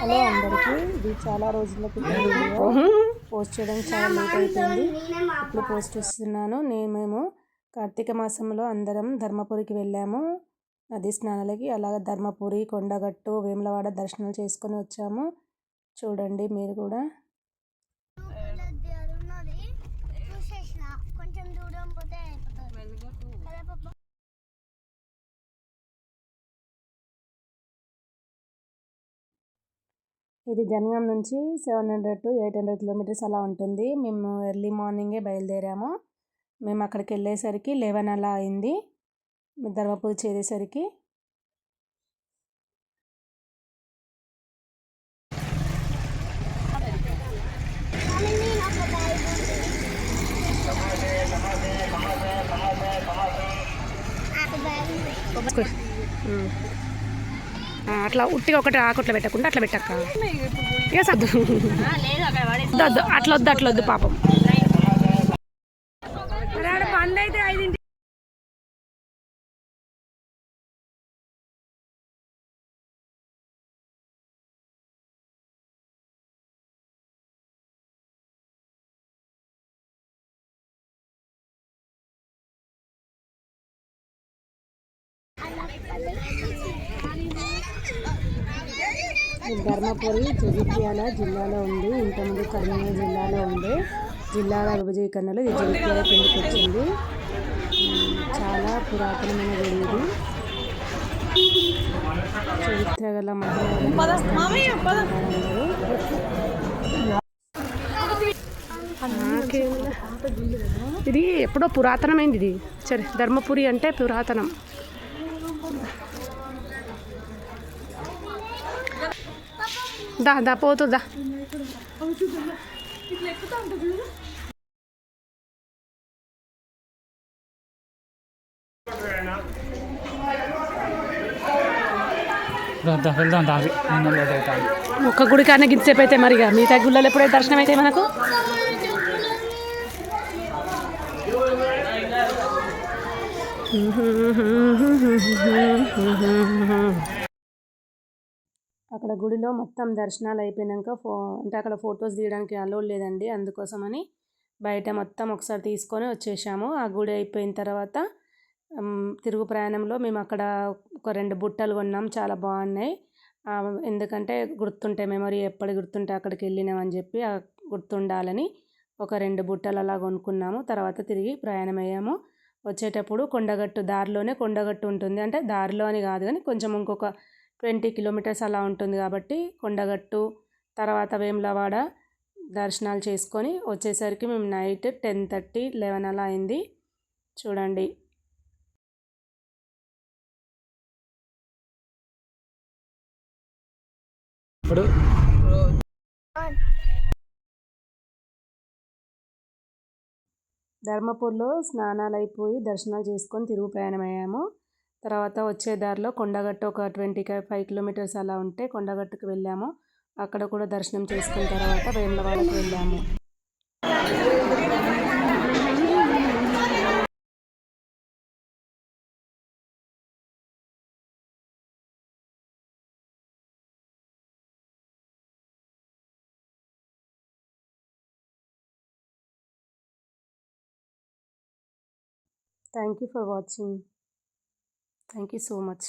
Hello అందరికీ, ఇది చాలా రోజుల క్రితం వీడియో. పోస్ట్ చేయడానికి చాలా లేట్ అయిపోయింది. ఇప్పుడు పోస్ట్ చేస్తున్నాను. మేము కార్తీక మాసంలో అందరం ధర్మపురికి వెళ్ళాము, నది స్నానాలకి. అలాగే ధర్మపురి, కొండగట్టు, వేములవాడ దర్శనాలు చేసుకొని వచ్చాము. చూడండి మీరు కూడా. ఇది జనగాం నుంచి 700 to 800 కిలోమీటర్స్ అలా ఉంటుంది. మేము ఎర్లీ మార్నింగే బయలుదేరాము. మేము అక్కడికి వెళ్ళేసరికి 11 అలా అయింది. ధర్మపురి చేరేసరికి. అట్లా ఉట్టిగా ఒకటి ఆకుట్లో పెట్టకుండా అట్లా పెట్టక్క. ఇక సద్దు అట్లా వద్దు పాపం. బంద్ అయితే 5 ధర్మపురి జగిత్యాల జిల్లాలో ఉంది. ఇంతకుముందు కర్నూలు జిల్లాలో ఉంది. జిల్లాల విభజీకరణలో ఇది జగిత్యాల కిందకి వచ్చింది. చాలా పురాతనమైన గుడి ఇది. చరిత్ర గల ఇది ఎప్పుడో పురాతనమైంది. ఇది సరే, ధర్మపురి అంటే పురాతనం. దా పోతుందా. ఒక్క గుడి కానీ గిట్సేపు అయితే మరిగా మిగతా గుళ్ళలో ఎప్పుడైతే దర్శనం అయితే మనకు. అక్కడ గుడిలో మొత్తం దర్శనాలు అయిపోయాక అంటే అక్కడ ఫొటోస్ తీయడానికి అలౌడ్ లేదండి. అందుకోసమని బయట మొత్తం ఒకసారి తీసుకొని వచ్చేసాము. ఆ గుడి అయిపోయిన తర్వాత తిరుగు ప్రయాణంలో మేము అక్కడ ఒక 2 బుట్టలు కొన్నాం. చాలా బాగున్నాయి. ఎందుకంటే గుర్తుంటే మెమరీ ఎప్పటి గుర్తుంటే అక్కడికి వెళ్ళినామని చెప్పి గుర్తుండాలని ఒక 2 బుట్టలు అలా కొనుక్కున్నాము. తర్వాత తిరిగి ప్రయాణం అయ్యాము. వచ్చేటప్పుడు కొండగట్టు దారిలోనే కొండగట్టు ఉంటుంది. అంటే దారిలో అని కాదు కానీ కొంచెం ఇంకొక 20 కిలోమీటర్స్ అలా ఉంటుంది. కాబట్టి కొండగట్టు తర్వాత వేములవాడ దర్శనాలు చేసుకొని వచ్చేసరికి మేము నైట్ 10:30, 11 అలా అయింది. చూడండి. ధర్మపూర్లో స్నానాలు అయిపోయి దర్శనాలు చేసుకొని తిరుగు ప్రయాణం అయ్యాము. తర్వాత వచ్చే దారిలో కొండగట్టు ఒక 25 కిలోమీటర్స్ అలా ఉంటే కొండగట్టుకు వెళ్ళాము. అక్కడ కూడా దర్శనం చేసుకున్న తర్వాత వేములవాడకు వెళ్ళాము. Thank you for watching. Thank you so much.